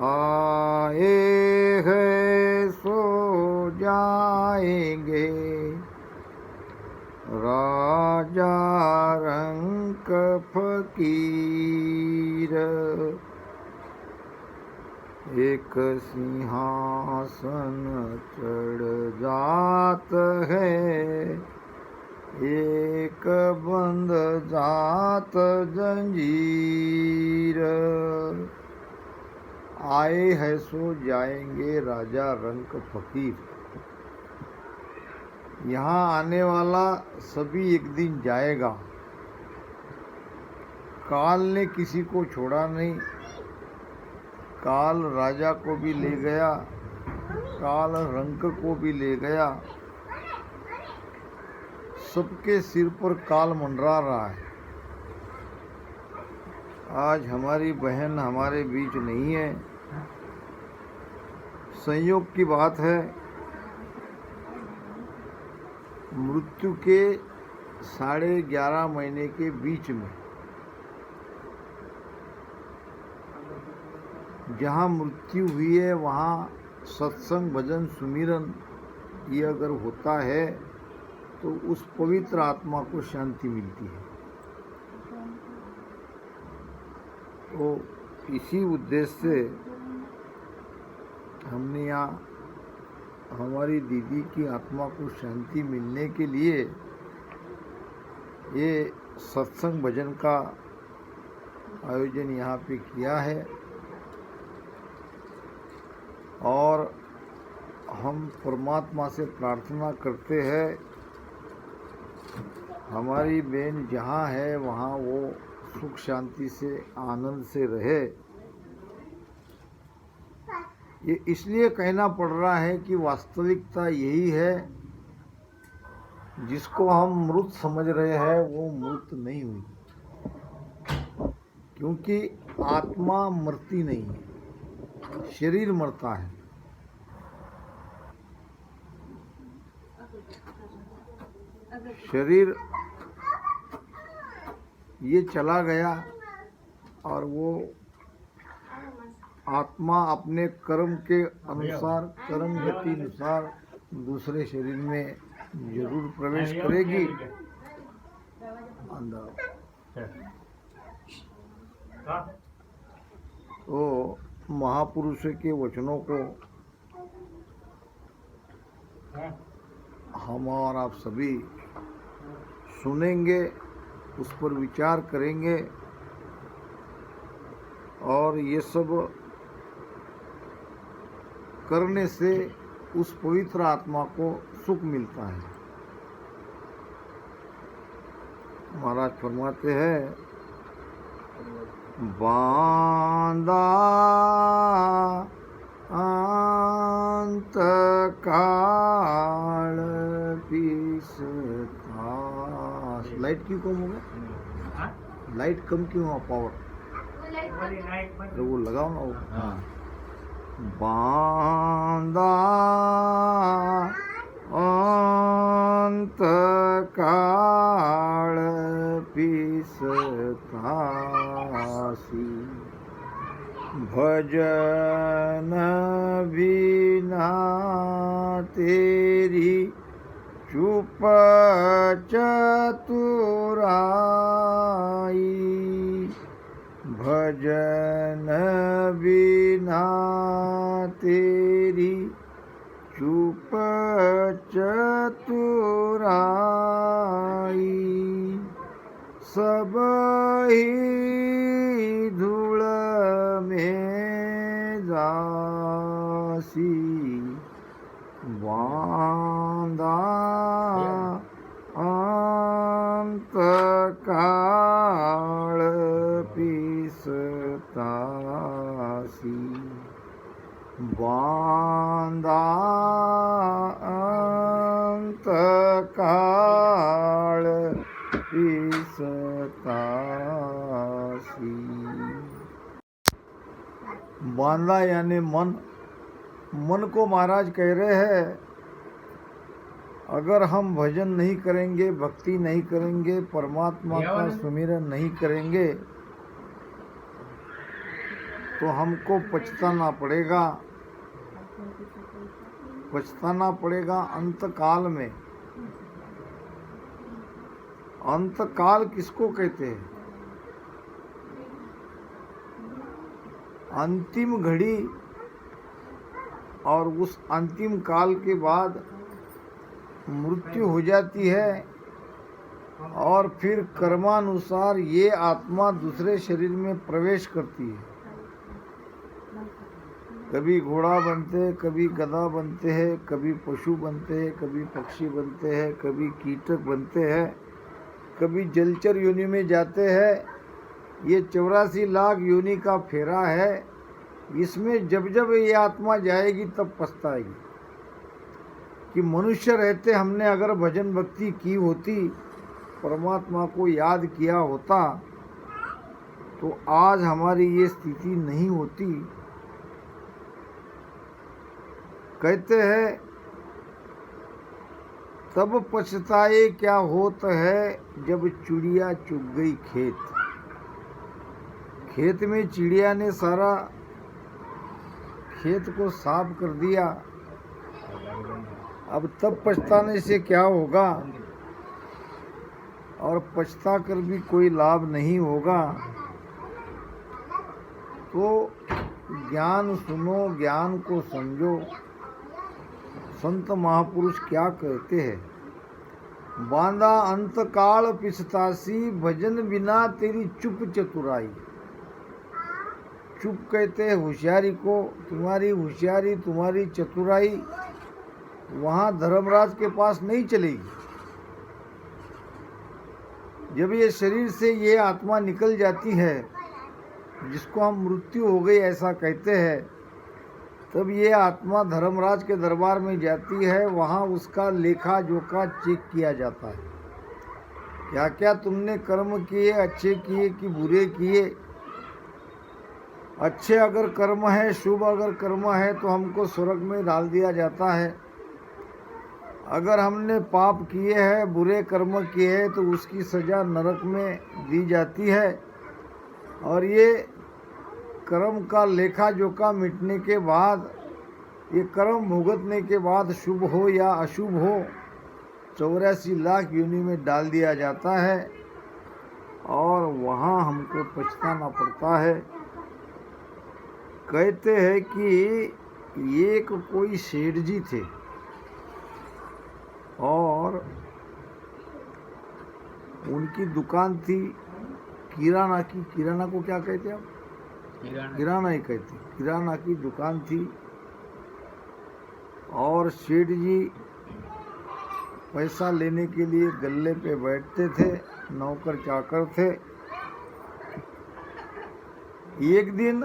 आए हैं सो जाएंगे, राजा रंक फकीर। एक सिंहासन चढ़ जात है, एक बंद जात जंजीर। आए हैं सो जाएंगे, राजा रंक फकीर। यहाँ आने वाला सभी एक दिन जाएगा। काल ने किसी को छोड़ा नहीं। काल राजा को भी ले गया, काल रंक को भी ले गया। सबके सिर पर काल मंडरा रहा है। आज हमारी बहन हमारे बीच नहीं है। संयोग की बात है, मृत्यु के 11.5 महीने के बीच में जहाँ मृत्यु हुई है वहाँ सत्संग भजन सुमिरन ये अगर होता है तो उस पवित्र आत्मा को शांति मिलती है। तो इसी उद्देश्य से हमने यहाँ हमारी दीदी की आत्मा को शांति मिलने के लिए ये सत्संग भजन का आयोजन यहाँ पे किया है। और हम परमात्मा से प्रार्थना करते हैं हमारी बहन जहाँ है वहाँ वो सुख शांति से आनंद से रहे। ये इसलिए कहना पड़ रहा है कि वास्तविकता यही है, जिसको हम मृत समझ रहे हैं वो मृत नहीं हुई, क्योंकि आत्मा मरती नहीं है, शरीर मरता है। शरीर ये चला गया और वो आत्मा अपने कर्म के अनुसार, कर्म गति अनुसार दूसरे शरीर में जरूर प्रवेश करेगी। तो महापुरुषों के वचनों को हम और आप सभी सुनेंगे, उस पर विचार करेंगे और ये सब करने से उस पवित्र आत्मा को सुख मिलता है। महाराज फरमाते हैं, बांधा अंत काल पीसता। लाइट क्यों कम हो गया? लाइट कम क्यों हुआ? पावर तो वो लगाओ ना वो। हाँ, बांधा अंत काल पीसतासी, भजन बिना तेरी चुप चतुराई, भजन बिना तेरी चुप चतुराई, सब ही धूल में जासी, बांधा अंत काल पीसतासी, बांधा अंत काल पीसतासी। बांधा यानी मन। मन को महाराज कह रहे हैं, अगर हम भजन नहीं करेंगे, भक्ति नहीं करेंगे, परमात्मा का सुमिरन नहीं करेंगे तो हमको पछताना पड़ेगा अंतकाल में। अंतकाल किसको कहते हैं? अंतिम घड़ी, और उस अंतिम काल के बाद मृत्यु हो जाती है और फिर कर्मानुसार ये आत्मा दूसरे शरीर में प्रवेश करती है। कभी घोड़ा बनते हैं, कभी गधा बनते हैं, कभी पशु बनते हैं, कभी पक्षी बनते हैं, कभी कीटक बनते हैं, कभी जलचर योनि में जाते हैं। ये 84 लाख योनि का फेरा है। इसमें जब जब ये आत्मा जाएगी तब पछताएगी कि मनुष्य रहते हमने अगर भजन भक्ति की होती, परमात्मा को याद किया होता, तो आज हमारी ये स्थिति नहीं होती। कहते हैं तब पछताए क्या होत है, जब चिड़िया चुग गई खेत। खेत में चिड़िया ने सारा खेत को साफ कर दिया। अब तब पछताने से क्या होगा, और पछता कर भी कोई लाभ नहीं होगा। तो ज्ञान सुनो, ज्ञान को समझो। संत महापुरुष क्या कहते हैं? बांधा अंतकाल पिछतासी, भजन बिना तेरी चुप चतुराई। चुप कहते हैं होशियारी को। तुम्हारी होशियारी, तुम्हारी चतुराई वहाँ धर्मराज के पास नहीं चलेगी। जब ये शरीर से ये आत्मा निकल जाती है, जिसको हम मृत्यु हो गई ऐसा कहते हैं, तब ये आत्मा धर्मराज के दरबार में जाती है। वहाँ उसका लेखा जोखा चेक किया जाता है। क्या क्या तुमने कर्म किए, अच्छे किए कि बुरे किए। अच्छे अगर कर्म है, शुभ अगर कर्म है, तो हमको स्वर्ग में डाल दिया जाता है। अगर हमने पाप किए हैं, बुरे कर्म किए हैं, तो उसकी सज़ा नरक में दी जाती है। और ये कर्म का लेखा जोखा मिटने के बाद, ये कर्म भुगतने के बाद, शुभ हो या अशुभ हो, 84 लाख योनि में डाल दिया जाता है और वहाँ हमको पछताना पड़ता है। कहते हैं कि एक कोई सेठ जी थे और उनकी दुकान थी किराना की। किराना को क्या कहते हैं आप? किराना ही कहते। किराना की दुकान थी और सेठ जी पैसा लेने के लिए गल्ले पे बैठते थे, नौकर चाकर थे। एक दिन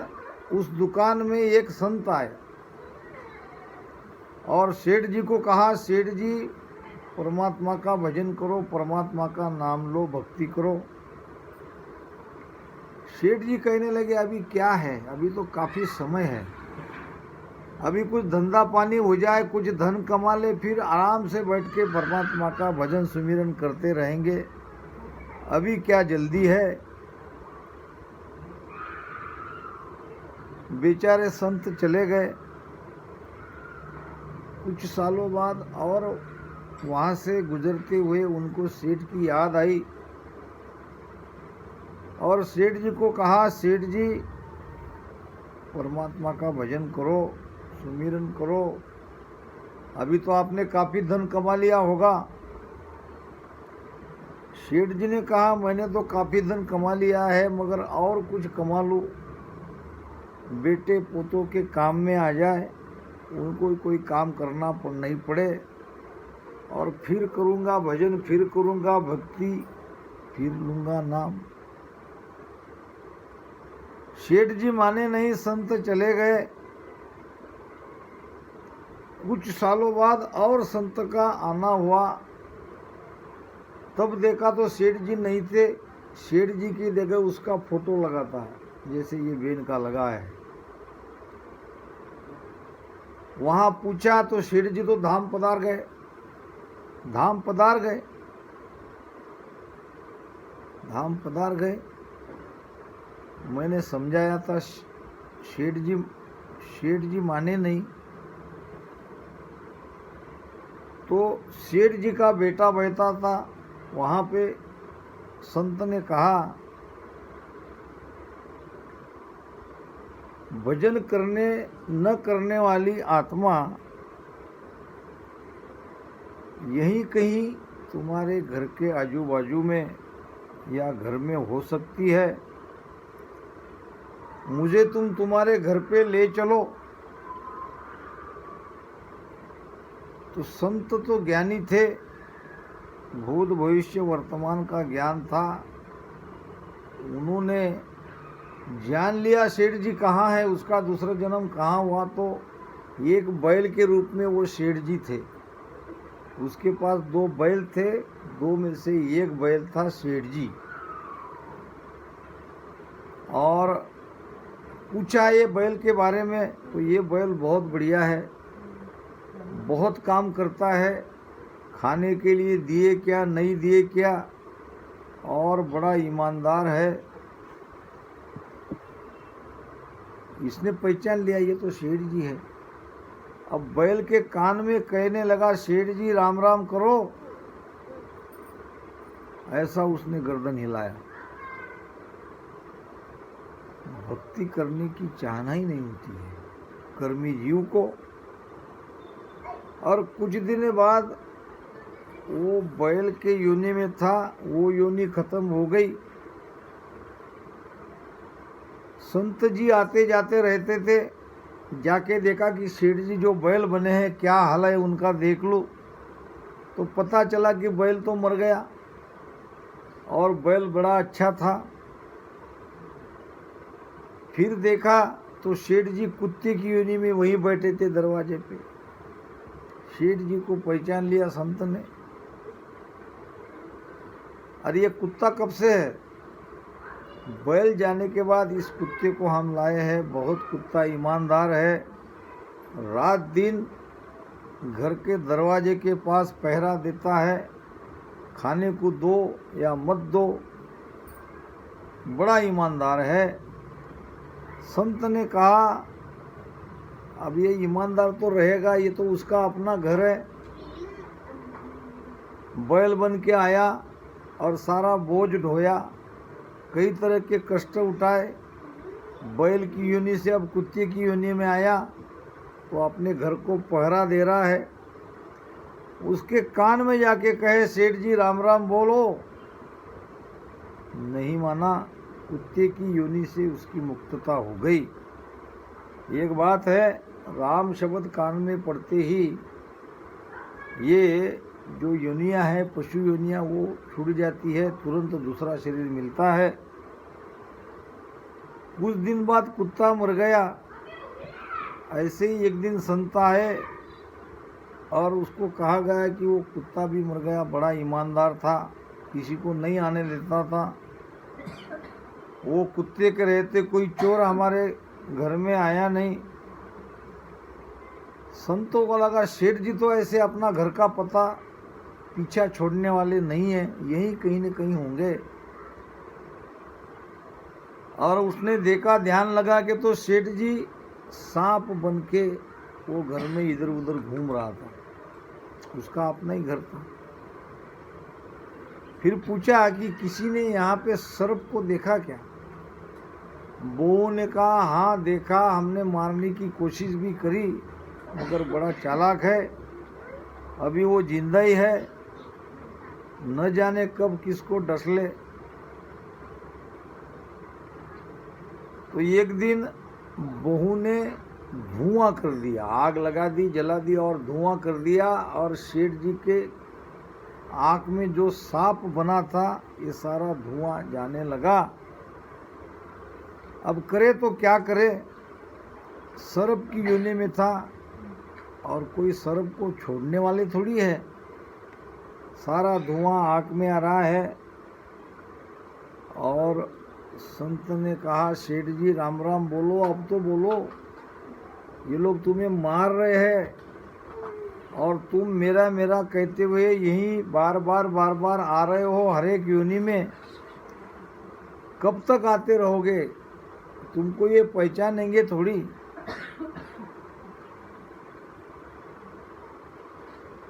उस दुकान में एक संत आए और सेठ जी को कहा, सेठ जी परमात्मा का भजन करो, परमात्मा का नाम लो, भक्ति करो। सेठ जी कहने लगे अभी क्या है, अभी तो काफ़ी समय है, अभी कुछ धंधा पानी हो जाए, कुछ धन कमा ले, फिर आराम से बैठ के परमात्मा का भजन सुमिरन करते रहेंगे, अभी क्या जल्दी है। बेचारे संत चले गए। कुछ सालों बाद और वहाँ से गुजरते हुए उनको सेठ की याद आई और सेठ जी को कहा, सेठ जी परमात्मा का भजन करो, सुमिरन करो, अभी तो आपने काफ़ी धन कमा लिया होगा। सेठ जी ने कहा, मैंने तो काफ़ी धन कमा लिया है, मगर और कुछ कमा लूँ, बेटे पोतों के काम में आ जाए, उनको कोई काम करना नहीं पड़े, और फिर करूँगा भजन, फिर करूँगा भक्ति, फिर लूँगा नाम। सेठ जी माने नहीं, संत चले गए। कुछ सालों बाद और संत का आना हुआ, तब देखा तो सेठ जी नहीं थे। सेठ जी की जगह उसका फोटो लगाता है, जैसे ये बेन का लगा है। वहाँ पूछा तो सेठ जी तो धाम पधार गए। धाम पधार गए। मैंने समझाया था सेठ जी माने नहीं। तो सेठ जी का बेटा बैठा था वहाँ पे। संत ने कहा, भजन करने न करने वाली आत्मा यहीं कहीं तुम्हारे घर के आजू बाजू में या घर में हो सकती है। मुझे तुम तुम्हारे घर पे ले चलो। तो संत तो ज्ञानी थे, भूत भविष्य वर्तमान का ज्ञान था। उन्होंने जान लिया सेठ जी कहाँ है, उसका दूसरा जन्म कहाँ हुआ। तो एक बैल के रूप में वो सेठ जी थे। उसके पास 2 बैल थे, 2 में से एक बैल था सेठ जी। और पूछा ये बैल के बारे में, तो ये बैल बहुत बढ़िया है, बहुत काम करता है, खाने के लिए दिए क्या नहीं दिए क्या, और बड़ा ईमानदार है। इसने पहचान लिया ये तो सेठ जी है। अब बैल के कान में कहने लगा, सेठ जी राम राम करो। ऐसा उसने गर्दन हिलाया। भक्ति करने की चाहना ही नहीं होती है कर्मी जीव को। और कुछ दिन बाद वो बैल के योनि में था, वो योनि खत्म हो गई। संत जी आते जाते रहते थे। जाके देखा कि सेठ जी जो बैल बने हैं क्या हाल है उनका देख लो। तो पता चला कि बैल तो मर गया और बैल बड़ा अच्छा था। फिर देखा तो सेठ जी कुत्ते की योनि में वहीं बैठे थे दरवाजे पे। सेठ जी को पहचान लिया संत ने। अरे ये कुत्ता कब से है? बैल जाने के बाद इस कुत्ते को हम लाए हैं। बहुत कुत्ता ईमानदार है, रात दिन घर के दरवाजे के पास पहरा देता है। खाने को दो या मत दो, बड़ा ईमानदार है। संत ने कहा, अब ये ईमानदार तो रहेगा, ये तो उसका अपना घर है। बैल बन के आया और सारा बोझ ढोया, कई तरह के कष्ट उठाए। बैल की योनि से अब कुत्ते की योनि में आया तो अपने घर को पहरा दे रहा है। उसके कान में जाके कहे, सेठ जी राम राम बोलो। नहीं माना। कुत्ते की योनि से उसकी मुक्तता हो गई। एक बात है, राम शब्द कान में पड़ते ही ये जो योनियाँ है, पशु योनियाँ, वो छूट जाती है, तुरंत दूसरा शरीर मिलता है। कुछ दिन बाद कुत्ता मर गया। ऐसे ही एक दिन संत आए और उसको कहा गया कि वो कुत्ता भी मर गया, बड़ा ईमानदार था, किसी को नहीं आने देता था। वो कुत्ते के रहते कोई चोर हमारे घर में आया नहीं। संतों को लगा सेठ जी तो ऐसे अपना घर का पता पीछा छोड़ने वाले नहीं है, यहीं कहीं न कहीं होंगे। और उसने देखा, ध्यान लगा कि तो सेठ जी सांप बन के वो घर में इधर उधर घूम रहा था, उसका अपना ही घर था। फिर पूछा कि किसी ने यहाँ पे सर्प को देखा क्या? बहू ने कहा, हाँ देखा, हमने मारने की कोशिश भी करी मगर बड़ा चालाक है, अभी वो जिंदा ही है, न जाने कब किसको डस ले। तो एक दिन बहू ने धुआं कर दिया, आग लगा दी, जला दी और धुआं कर दिया। और सेठ जी के आँख में जो सांप बना था, ये सारा धुआं जाने लगा। अब करे तो क्या करे, सर्प की योनि में था और कोई सर्प को छोड़ने वाले थोड़ी है। सारा धुआं आँख में आ रहा है। और संत ने कहा, सेठ जी राम राम बोलो, अब तो बोलो, ये लोग तुम्हें मार रहे हैं और तुम मेरा मेरा कहते हुए यहीं बार बार आ रहे हो हर एक योनि में, कब तक आते रहोगे? तुमको ये पहचानेंगे थोड़ी।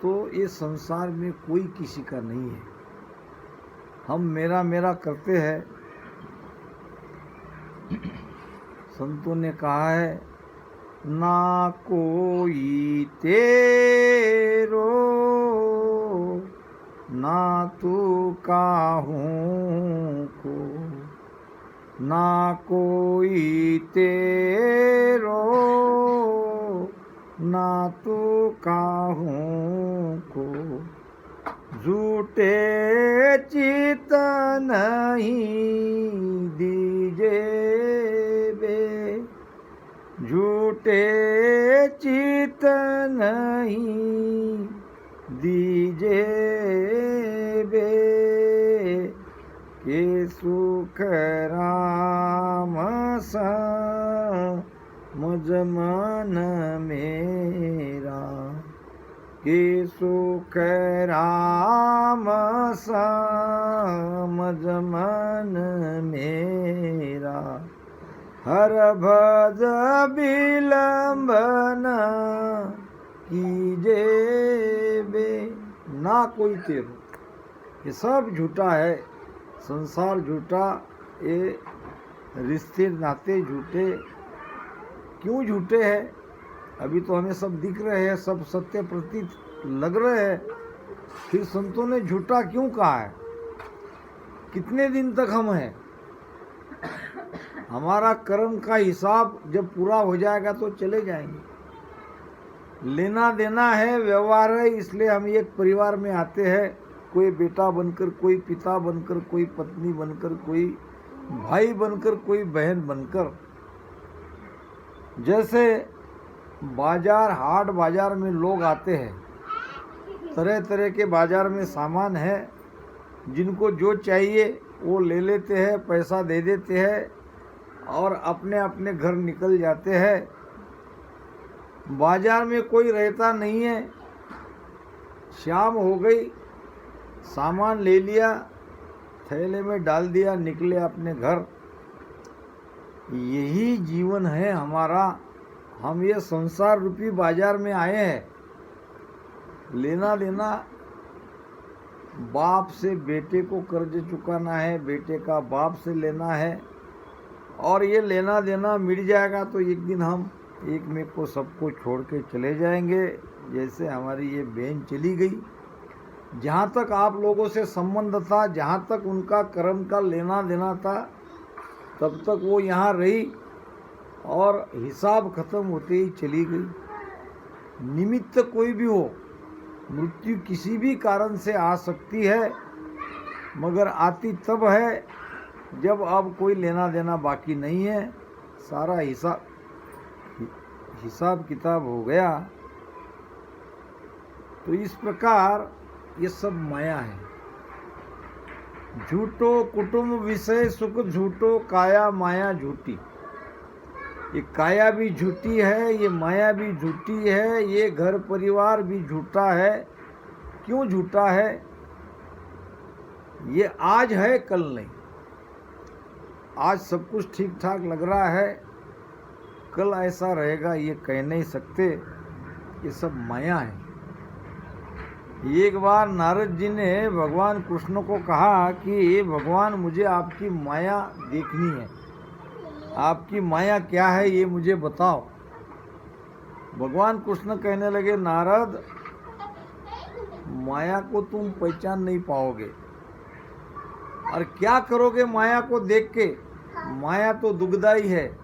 तो ये संसार में कोई किसी का नहीं है, हम मेरा मेरा करते हैं। संतों ने कहा है, ना कोई तेरो ना तू काहूँ को, ना कोई तेरो ना तू काहूँ को, झूठे चित नहीं दीजे बे, झूठे चित नहीं दीजे बे, के सुख राम समझ मन मेरा, के सुख राम समझ मन मेरा, हर भज विलंबन कीजे बे, ना कोई तेरो। ये सब झूठा है, संसार झूठा, ये रिश्ते नाते झूठे। क्यों झूठे हैं? अभी तो हमें सब दिख रहे हैं, सब सत्य प्रतीत लग रहे हैं, फिर संतों ने झूठा क्यों कहा है? कितने दिन तक हम हैं? हमारा कर्म का हिसाब जब पूरा हो जाएगा तो चले जाएंगे। लेना देना है, व्यवहार है, इसलिए हम एक परिवार में आते हैं, कोई बेटा बनकर, कोई पिता बनकर, कोई पत्नी बनकर, कोई भाई बनकर, कोई बहन बनकर। जैसे बाजार, हाट बाजार में लोग आते हैं, तरह तरह के बाजार में सामान है, जिनको जो चाहिए वो ले लेते हैं, पैसा दे देते हैं और अपने अपने घर निकल जाते हैं। बाजार में कोई रहता नहीं है, शाम हो गई, सामान ले लिया, थैले में डाल दिया, निकले अपने घर। यही जीवन है हमारा। हम ये संसार रूपी बाजार में आए हैं, लेना देना, बाप से बेटे को कर्ज चुकाना है, बेटे का बाप से लेना है, और ये लेना देना मिट जाएगा तो एक दिन हम एक में को सबको छोड़ के चले जाएंगे। जैसे हमारी ये बहन चली गई, जहाँ तक आप लोगों से संबंध था, जहाँ तक उनका कर्म का लेना देना था, तब तक वो यहाँ रही और हिसाब खत्म होते ही चली गई। निमित्त कोई भी हो, मृत्यु किसी भी कारण से आ सकती है, मगर आती तब है जब अब कोई लेना देना बाकी नहीं है, सारा हिसाब किताब हो गया। तो इस प्रकार ये सब माया है। झूठो कुटुंब विषय सुख झूठो, काया माया झूठी। ये काया भी झूठी है, ये माया भी झूठी है, ये घर परिवार भी झूठा है। क्यों झूठा है? ये आज है, कल नहीं। आज सब कुछ ठीक ठाक लग रहा है, कल ऐसा रहेगा ये कह नहीं सकते। ये सब माया है। एक बार नारद जी ने भगवान कृष्ण को कहा कि भगवान, मुझे आपकी माया देखनी है, आपकी माया क्या है ये मुझे बताओ। भगवान कृष्ण कहने लगे, नारद, माया को तुम पहचान नहीं पाओगे, और क्या करोगे माया को देख के? माया तो दुखदाई है।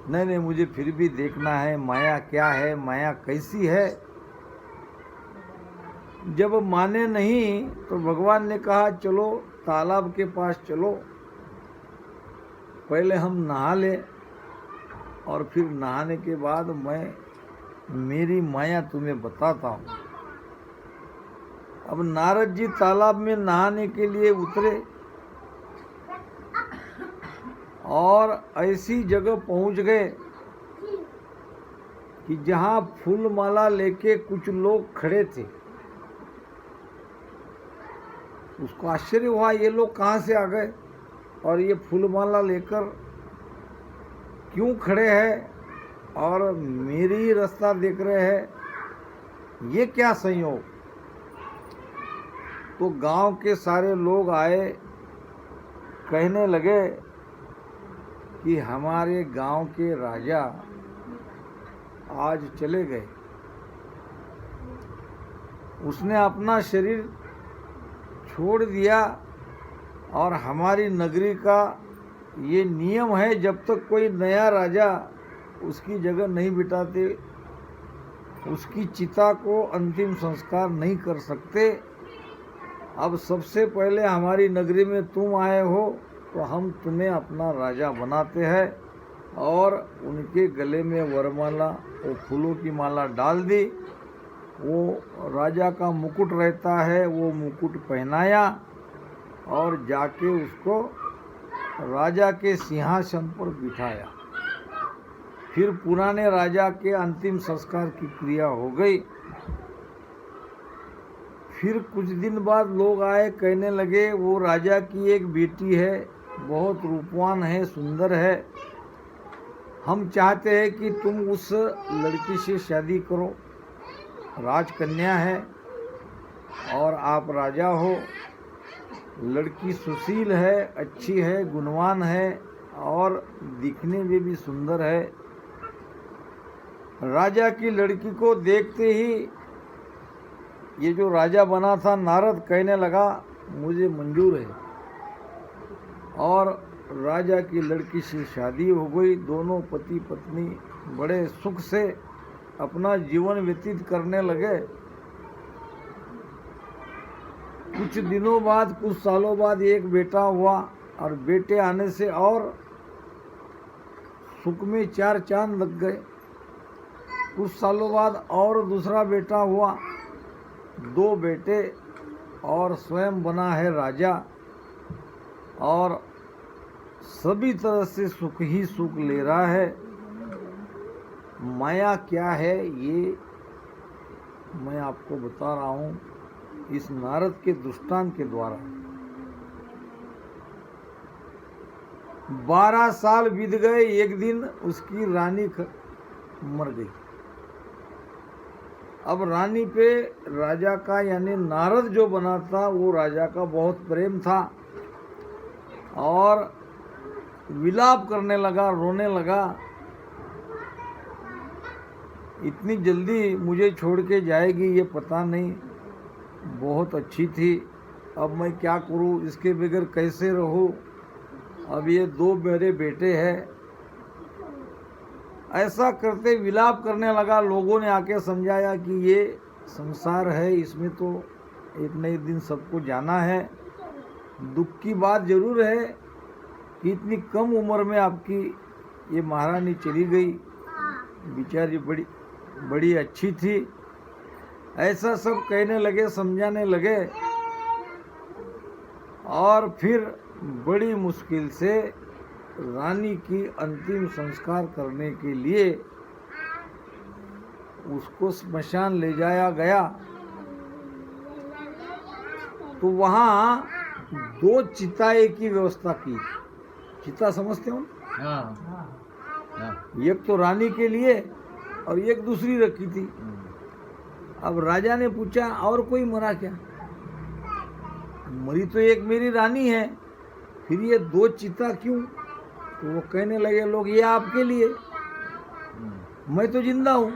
नहीं, मुझे फिर भी देखना है माया क्या है, माया कैसी है। जब माने नहीं तो भगवान ने कहा, चलो तालाब के पास चलो, पहले हम नहा ले, और फिर नहाने के बाद मैं मेरी माया तुम्हें बताता हूँ। अब नारद जी तालाब में नहाने के लिए उतरे और ऐसी जगह पहुंच गए कि जहाँ फूल माला लेके कुछ लोग खड़े थे। उसको आश्चर्य हुआ, ये लोग कहाँ से आ गए और ये फूल माला लेकर क्यों खड़े हैं और मेरी रास्ता देख रहे हैं, ये क्या संयोग। तो गांव के सारे लोग आए, कहने लगे कि हमारे गांव के राजा आज चले गए, उसने अपना शरीर छोड़ दिया और हमारी नगरी का ये नियम है, जब तक कोई नया राजा उसकी जगह नहीं बिठाते उसकी चिता को अंतिम संस्कार नहीं कर सकते। अब सबसे पहले हमारी नगरी में तुम आए हो तो हम तुम्हें अपना राजा बनाते हैं। और उनके गले में वरमाला और फूलों की माला डाल दी। वो राजा का मुकुट रहता है, वो मुकुट पहनाया और जाके उसको राजा के सिंहासन पर बिठाया। फिर पुराने राजा के अंतिम संस्कार की क्रिया हो गई। फिर कुछ दिन बाद लोग आए, कहने लगे वो राजा की एक बेटी है, बहुत रूपवान है, सुंदर है, हम चाहते हैं कि तुम उस लड़की से शादी करो, राजकन्या है और आप राजा हो। लड़की सुशील है, अच्छी है, गुणवान है और दिखने में भी सुंदर है। राजा की लड़की को देखते ही ये जो राजा बना था नारद कहने लगा मुझे मंजूर है। और राजा की लड़की से शादी हो गई। दोनों पति पत्नी बड़े सुख से अपना जीवन व्यतीत करने लगे। कुछ दिनों बाद, कुछ सालों बाद एक बेटा हुआ और बेटे आने से और सुख में चार चांद लग गए। कुछ सालों बाद और दूसरा बेटा हुआ, दो बेटे और स्वयं बना है राजा और सभी तरह से सुख ही सुख ले रहा है। माया क्या है ये मैं आपको बता रहा हूँ इस नारद के दृष्टांत के द्वारा। 12 साल बीत गए। एक दिन उसकी रानी मर गई। अब रानी पे राजा का यानी नारद जो बना था वो राजा का बहुत प्रेम था और विलाप करने लगा, रोने लगा, इतनी जल्दी मुझे छोड़ के जाएगी ये पता नहीं, बहुत अच्छी थी, अब मैं क्या करूं, इसके बगैर कैसे रहूं, अब ये दो मेरे बेटे हैं। ऐसा करते विलाप करने लगा। लोगों ने आके समझाया कि ये संसार है, इसमें तो एक न एक दिन सबको जाना है। दुख की बात जरूर है कि इतनी कम उम्र में आपकी ये महारानी चली गई, बेचारी बड़ी अच्छी थी। ऐसा सब कहने लगे, समझाने लगे और फिर बड़ी मुश्किल से रानी की अंतिम संस्कार करने के लिए उसको स्मशान ले जाया गया। तो वहाँ 2 चिताएं की व्यवस्था की। चिता समझते हो? एक तो रानी के लिए और एक दूसरी रखी थी। अब राजा ने पूछा और कोई मरा क्या? मरी तो एक मेरी रानी है, फिर ये 2 चिता क्यों? तो वो कहने लगे लोग ये आपके लिए, मैं तो जिंदा हूँ।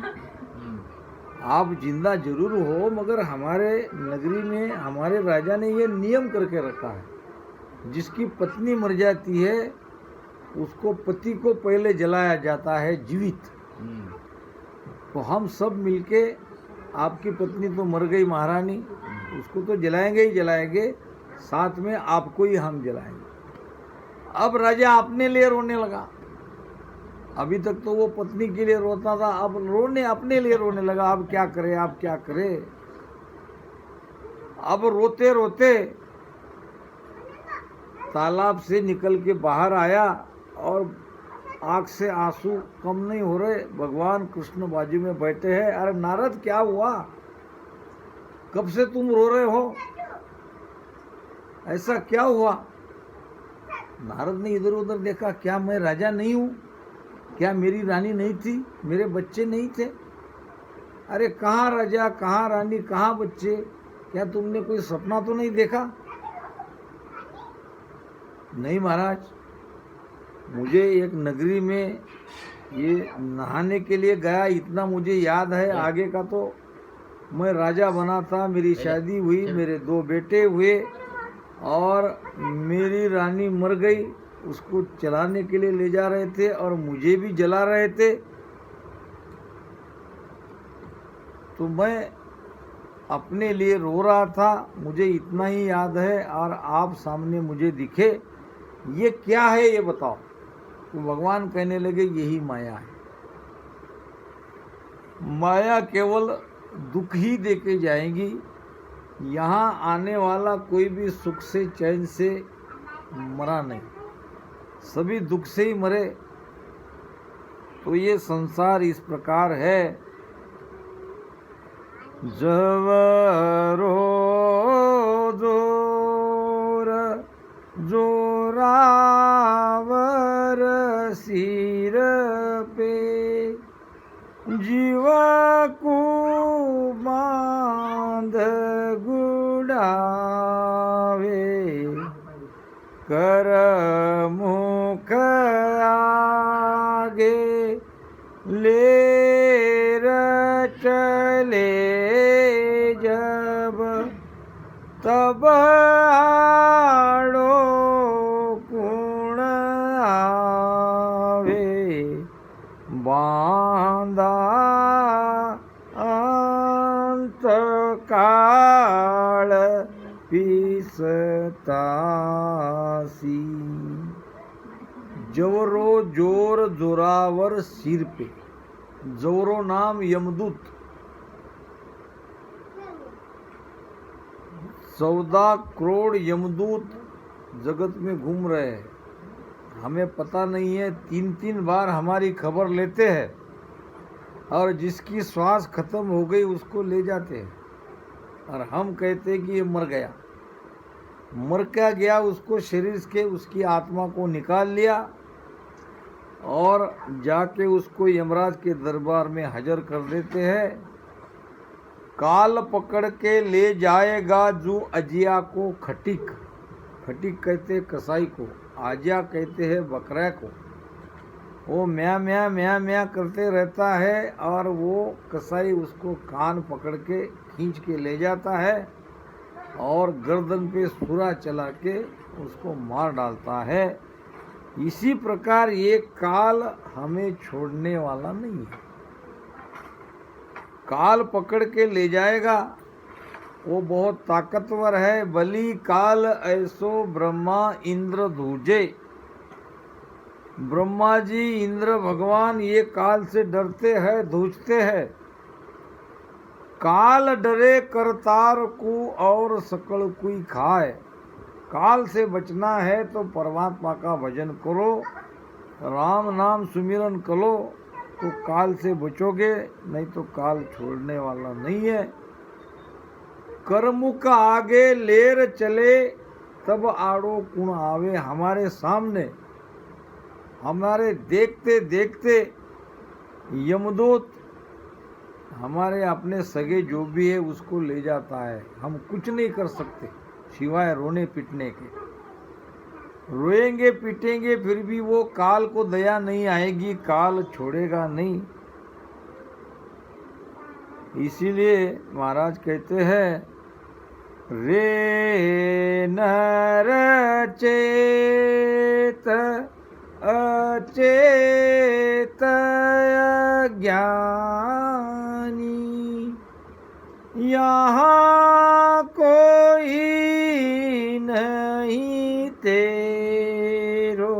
आप जिंदा जरूर हो मगर हमारे नगरी में हमारे राजा ने ये नियम करके रखा है, जिसकी पत्नी मर जाती है उसको पति को पहले जलाया जाता है जीवित। तो हम सब मिलके, आपकी पत्नी तो मर गई महारानी, उसको तो जलाएंगे ही जलाएंगे, साथ में आपको ही हम जलाएंगे। अब राजा अपने लिए रोने लगा। अभी तक तो वो पत्नी के लिए रोता था, अब अपने लिए रोने लगा। अब क्या करे, अब क्या करे। अब रोते रोते तालाब से निकल के बाहर आया और आँख से आंसू कम नहीं हो रहे। भगवान कृष्ण बाजू में बैठे हैं। अरे नारद क्या हुआ, कब से तुम रो रहे हो, ऐसा क्या हुआ? नारद ने इधर उधर देखा, क्या मैं राजा नहीं हूँ? क्या मेरी रानी नहीं थी, मेरे बच्चे नहीं थे? अरे कहाँ राजा, कहाँ रानी, कहाँ बच्चे? क्या तुमने कोई सपना तो नहीं देखा? नहीं महाराज, मुझे एक नगरी में ये नहाने के लिए गया, इतना मुझे याद है। आगे का तो मैं राजा बना था, मेरी शादी हुई, मेरे 2 बेटे हुए और मेरी रानी मर गई। उसको चलाने के लिए ले जा रहे थे और मुझे भी जला रहे थे। तो मैं अपने लिए रो रहा था, मुझे इतना ही याद है। और आप सामने मुझे दिखे, ये क्या है ये बताओ? तो भगवान कहने लगे यही माया है। माया केवल दुख ही देके जाएंगी। यहाँ आने वाला कोई भी सुख से चैन से मरा नहीं, सभी दुख से ही मरे। तो ये संसार इस प्रकार है। जवरो जोर जोरावर सिर पे जीव को बांध गुड़ावे कर मुख आगे लेर चले जब तब आड़ो कुण आवे बांधा अंत काल पिसतासी। जवरो जोर जोरावर सिर पे। जवरो नाम यमदूत। 14 करोड़ यमदूत जगत में घूम रहे हैं, हमें पता नहीं है। 3-3 बार हमारी खबर लेते हैं और जिसकी श्वास खत्म हो गई उसको ले जाते हैं और हम कहते हैं कि ये मर गया। मर क्या गया? उसको शरीर के उसकी आत्मा को निकाल लिया और जाके उसको यमराज के दरबार में हाजिर कर देते हैं। काल पकड़ के ले जाएगा जो अजिया को खटिक। खटिक कहते कसाई को, आजिया कहते हैं बकरा को। वो म्या म्या म्या म्या करते रहता है और वो कसाई उसको कान पकड़ के खींच के ले जाता है और गर्दन पे सुरा चला के उसको मार डालता है। इसी प्रकार ये काल हमें छोड़ने वाला नहीं है। काल पकड़ के ले जाएगा, वो बहुत ताकतवर है। बलि काल ऐसो ब्रह्मा इंद्र धूजे। ब्रह्मा जी, इंद्र भगवान ये काल से डरते हैं, धूजते हैं। काल डरे करतार को और सकल कोई खाए। काल से बचना है तो परमात्मा का भजन करो, राम नाम सुमिरन करो, तो काल से बचोगे, नहीं तो काल छोड़ने वाला नहीं है। कर्म का आगे लेर चले तब आड़ो कुण आवे। हमारे सामने, हमारे देखते देखते यमदूत हमारे अपने सगे जो भी है उसको ले जाता है। हम कुछ नहीं कर सकते सिवाय रोने पीटने के। रोएंगे पीटेंगे फिर भी वो काल को दया नहीं आएगी, काल छोड़ेगा नहीं। इसीलिए महाराज कहते हैं, रे नर चेत अचेत अज्ञानी, यहाँ कोई नहीं तेरो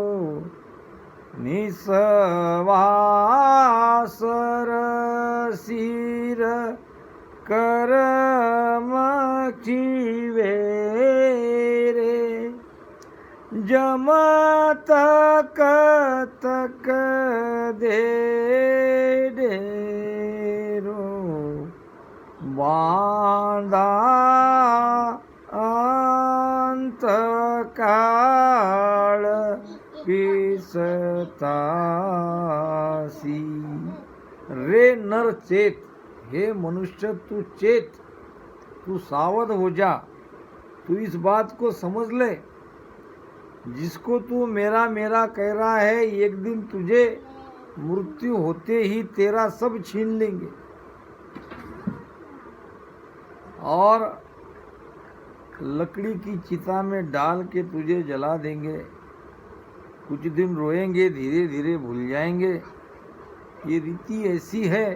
निसवासर सिर करम खीवे रे जम तक तक दे डेरो बांधा अंत काल पिसतासी। मनसी। रे नर चेत, हे मनुष्य तू चेत, तू सावध हो जा, तू इस बात को समझ ले, जिसको तू मेरा मेरा कह रहा है, एक दिन तुझे मृत्यु होते ही तेरा सब छीन लेंगे और लकड़ी की चिता में डाल के तुझे जला देंगे। कुछ दिन रोएंगे, धीरे धीरे भूल जाएंगे। ये रीति ऐसी है,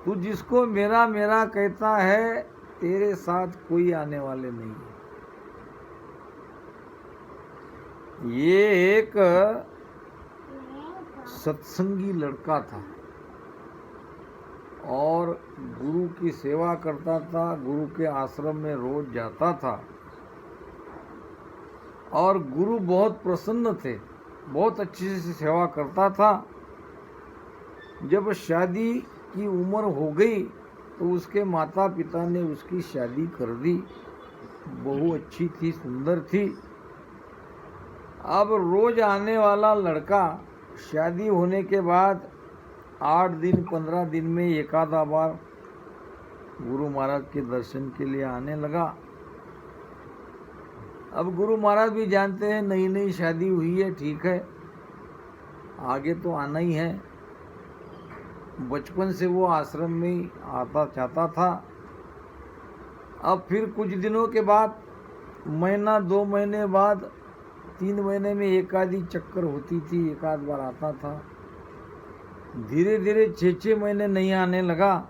तू जिसको मेरा मेरा कहता है, तेरे साथ कोई आने वाले नहीं है। ये एक सत्संगी लड़का था और गुरु की सेवा करता था, गुरु के आश्रम में रोज जाता था और गुरु बहुत प्रसन्न थे, बहुत अच्छे से सेवा करता था। जब शादी की उम्र हो गई तो उसके माता पिता ने उसकी शादी कर दी। बहू अच्छी थी, सुंदर थी। अब रोज आने वाला लड़का शादी होने के बाद 8 दिन 15 दिन में एक आधा बार गुरु महाराज के दर्शन के लिए आने लगा। अब गुरु महाराज भी जानते हैं नई नई शादी हुई है, ठीक है, आगे तो आना ही है। बचपन से वो आश्रम में ही आता चाहता था। अब फिर कुछ दिनों के बाद, महीना 2 महीने बाद, 3 महीने में एक आधी चक्कर होती थी, एक आध बार आता था। धीरे धीरे 6-6 महीने नहीं आने लगा।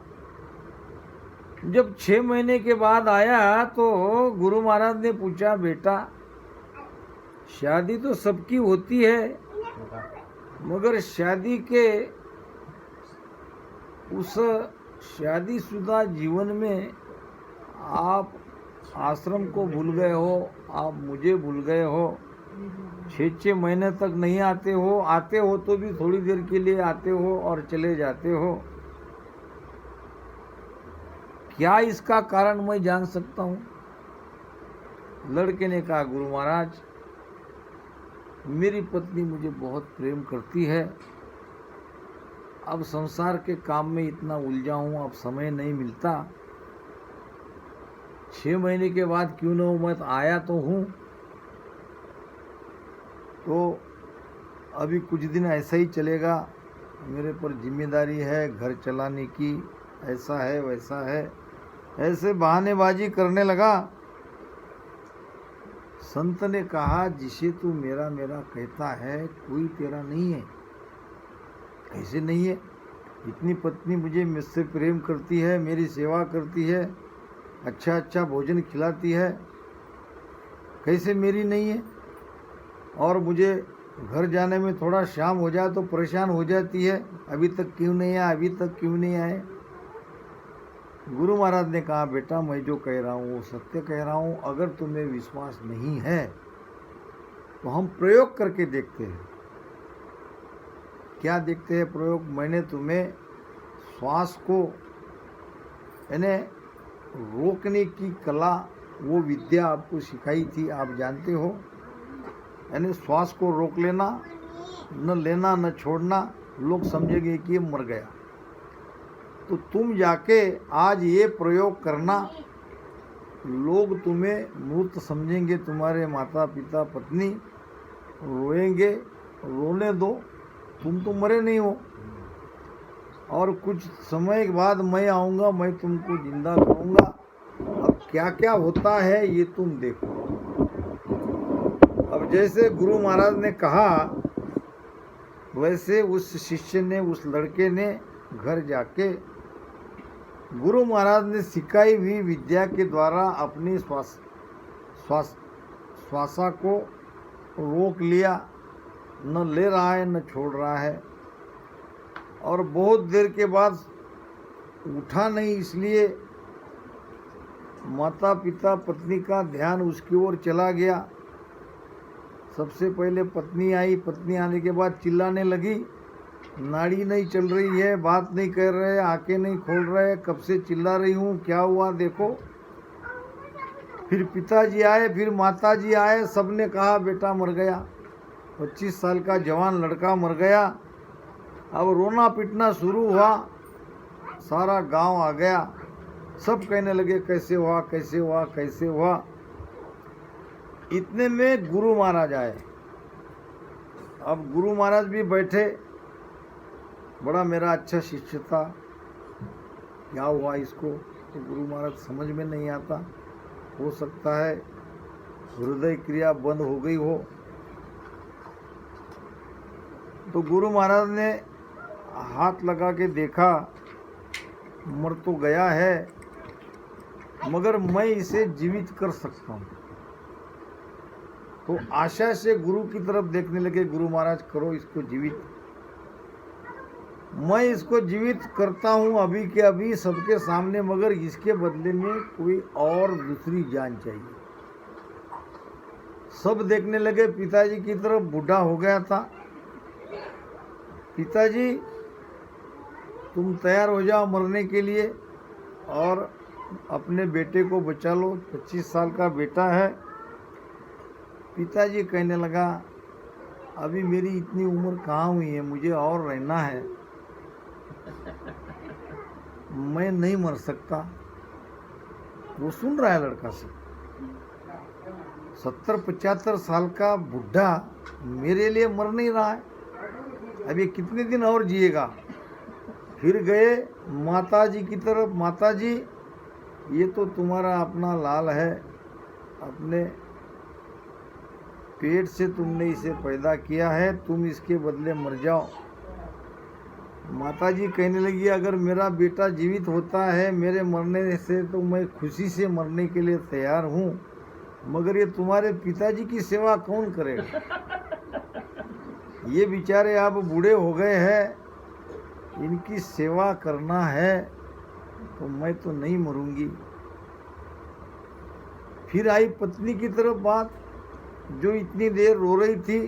जब 6 महीने के बाद आया तो गुरु महाराज ने पूछा, बेटा शादी तो सबकी होती है, मगर शादी के उस शादीशुदा जीवन में आप आश्रम को भूल गए हो, आप मुझे भूल गए हो। 6-6 महीने तक नहीं आते हो, आते हो तो भी थोड़ी देर के लिए आते हो और चले जाते हो। क्या इसका कारण मैं जान सकता हूँ? लड़के ने कहा, गुरु महाराज मेरी पत्नी मुझे बहुत प्रेम करती है, अब संसार के काम में इतना उलझा हूँ, अब समय नहीं मिलता। 6 महीने के बाद क्यों न हो, मैं आया तो हूँ, तो अभी कुछ दिन ऐसा ही चलेगा, मेरे पर जिम्मेदारी है घर चलाने की, ऐसा है वैसा है, ऐसे बहानेबाजी करने लगा। संत ने कहा, जिसे तू मेरा मेरा कहता है कोई तेरा नहीं है। कैसे नहीं है? इतनी पत्नी मुझसे प्रेम करती है, मेरी सेवा करती है, अच्छा अच्छा भोजन खिलाती है, कैसे मेरी नहीं है? और मुझे घर जाने में थोड़ा शाम हो जाए तो परेशान हो जाती है, अभी तक क्यों नहीं आए, अभी तक क्यों नहीं आए? गुरु महाराज ने कहा, बेटा मैं जो कह रहा हूँ वो सत्य कह रहा हूँ। अगर तुम्हें विश्वास नहीं है तो हम प्रयोग करके देखते हैं। क्या देखते हैं प्रयोग? मैंने तुम्हें श्वास को यानी रोकने की कला, वो विद्या आपको सिखाई थी, आप जानते हो। यानी श्वास को रोक लेना, न लेना न छोड़ना, लोग समझेंगे कि ये मर गया। तो तुम जाके आज ये प्रयोग करना, लोग तुम्हें मृत समझेंगे, तुम्हारे माता पिता पत्नी रोएंगे, रोने दो, तुम तो मरे नहीं हो। और कुछ समय के बाद मैं आऊँगा, मैं तुमको जिंदा करूँगा। अब क्या क्या होता है ये तुम देखो। अब जैसे गुरु महाराज ने कहा, वैसे उस शिष्य ने, उस लड़के ने घर जाके गुरु महाराज ने सिखाई हुई विद्या के द्वारा अपनी श्वासा को रोक लिया, न ले रहा है न छोड़ रहा है। और बहुत देर के बाद उठा नहीं, इसलिए माता पिता पत्नी का ध्यान उसकी ओर चला गया। सबसे पहले पत्नी आई, पत्नी आने के बाद चिल्लाने लगी, नाड़ी नहीं चल रही है, बात नहीं कर रहे, आंखें नहीं खोल रहे, कब से चिल्ला रही हूँ, क्या हुआ देखो। फिर पिताजी आए, फिर माताजी आए, सबने कहा बेटा मर गया, 25 साल का जवान लड़का मर गया। अब रोना पिटना शुरू हुआ, सारा गांव आ गया, सब कहने लगे कैसे हुआ कैसे हुआ कैसे हुआ। इतने में गुरु महाराज आए। अब गुरु महाराज भी बैठे, बड़ा मेरा अच्छा शिष्य था, क्या हुआ इसको, तो गुरु महाराज समझ में नहीं आता, हो सकता है हृदय क्रिया बंद हो गई हो। तो गुरु महाराज ने हाथ लगा के देखा, मर तो गया है मगर मैं इसे जीवित कर सकता हूँ। तो आशा से गुरु की तरफ देखने लगे। गुरु महाराज करो इसको जीवित। मैं इसको जीवित करता हूँ अभी के अभी सबके सामने, मगर इसके बदले में कोई और दूसरी जान चाहिए। सब देखने लगे पिताजी की तरफ। बूढ़ा हो गया था। पिताजी तुम तैयार हो जाओ मरने के लिए और अपने बेटे को बचा लो, 25 साल का बेटा है। पिताजी कहने लगा अभी मेरी इतनी उम्र कहाँ हुई है, मुझे और रहना है, मैं नहीं मर सकता। वो सुन रहा है लड़का से, 70-75 साल का बुढ़ा मेरे लिए मर नहीं रहा है, अब ये कितने दिन और जिएगा। फिर गए माताजी की तरफ। माताजी ये तो तुम्हारा अपना लाल है, अपने पेट से तुमने इसे पैदा किया है, तुम इसके बदले मर जाओ। माताजी कहने लगी अगर मेरा बेटा जीवित होता है मेरे मरने से तो मैं खुशी से मरने के लिए तैयार हूँ, मगर ये तुम्हारे पिताजी की सेवा कौन करेगा। ये बेचारे अब बूढ़े हो गए हैं, इनकी सेवा करना है तो मैं तो नहीं मरूंगी। फिर आई पत्नी की तरफ बात, जो इतनी देर रो रही थी।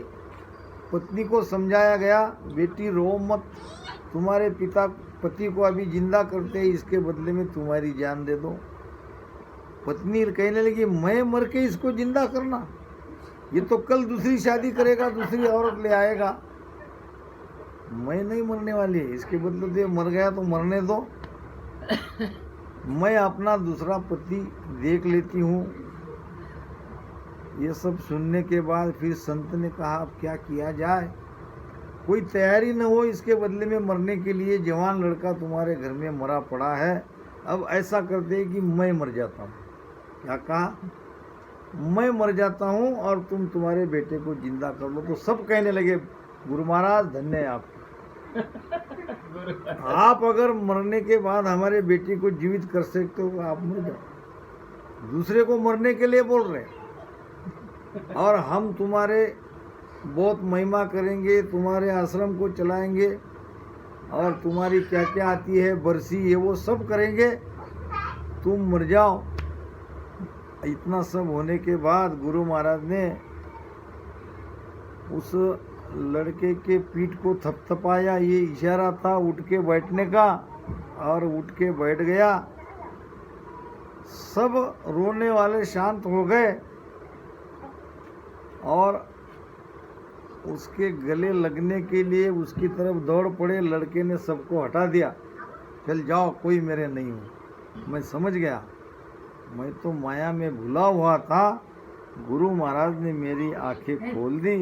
पत्नी को समझाया गया बेटी रो मत, तुम्हारे पति को अभी जिंदा करते हैं, इसके बदले में तुम्हारी जान दे दो। पत्नी कहने लगी मैं मर के इसको जिंदा करना, ये तो कल दूसरी शादी करेगा, दूसरी औरत ले आएगा, मैं नहीं मरने वाली, इसके बदले तो मर गया तो मरने दो, मैं अपना दूसरा पति देख लेती हूँ। ये सब सुनने के बाद फिर संत ने कहा अब क्या किया जाए, कोई तैयारी न हो इसके बदले में मरने के लिए, जवान लड़का तुम्हारे घर में मरा पड़ा है, अब ऐसा करते हैं कि मैं मर जाता हूँ। क्या कहा, मैं मर जाता हूँ और तुम तुम्हारे बेटे को जिंदा कर लो। तो सब कहने लगे गुरु महाराज धन्य है आप, आप अगर मरने के बाद हमारे बेटे को जीवित कर सकते हो आप मर जाओ, दूसरे को मरने के लिए बोल रहे हैं, और हम तुम्हारे बहुत महिमा करेंगे, तुम्हारे आश्रम को चलाएंगे और तुम्हारी क्या क्या आती है बरसी ये वो सब करेंगे, तुम मर जाओ। इतना सब होने के बाद गुरु महाराज ने उस लड़के के पीठ को थपथपाया, ये इशारा था उठ के बैठने का, और उठ के बैठ गया। सब रोने वाले शांत हो गए और उसके गले लगने के लिए उसकी तरफ दौड़ पड़े। लड़के ने सबको हटा दिया, चल जाओ कोई मेरे नहीं हो। मैं समझ गया, मैं तो माया में भुला हुआ था, गुरु महाराज ने मेरी आंखें खोल दी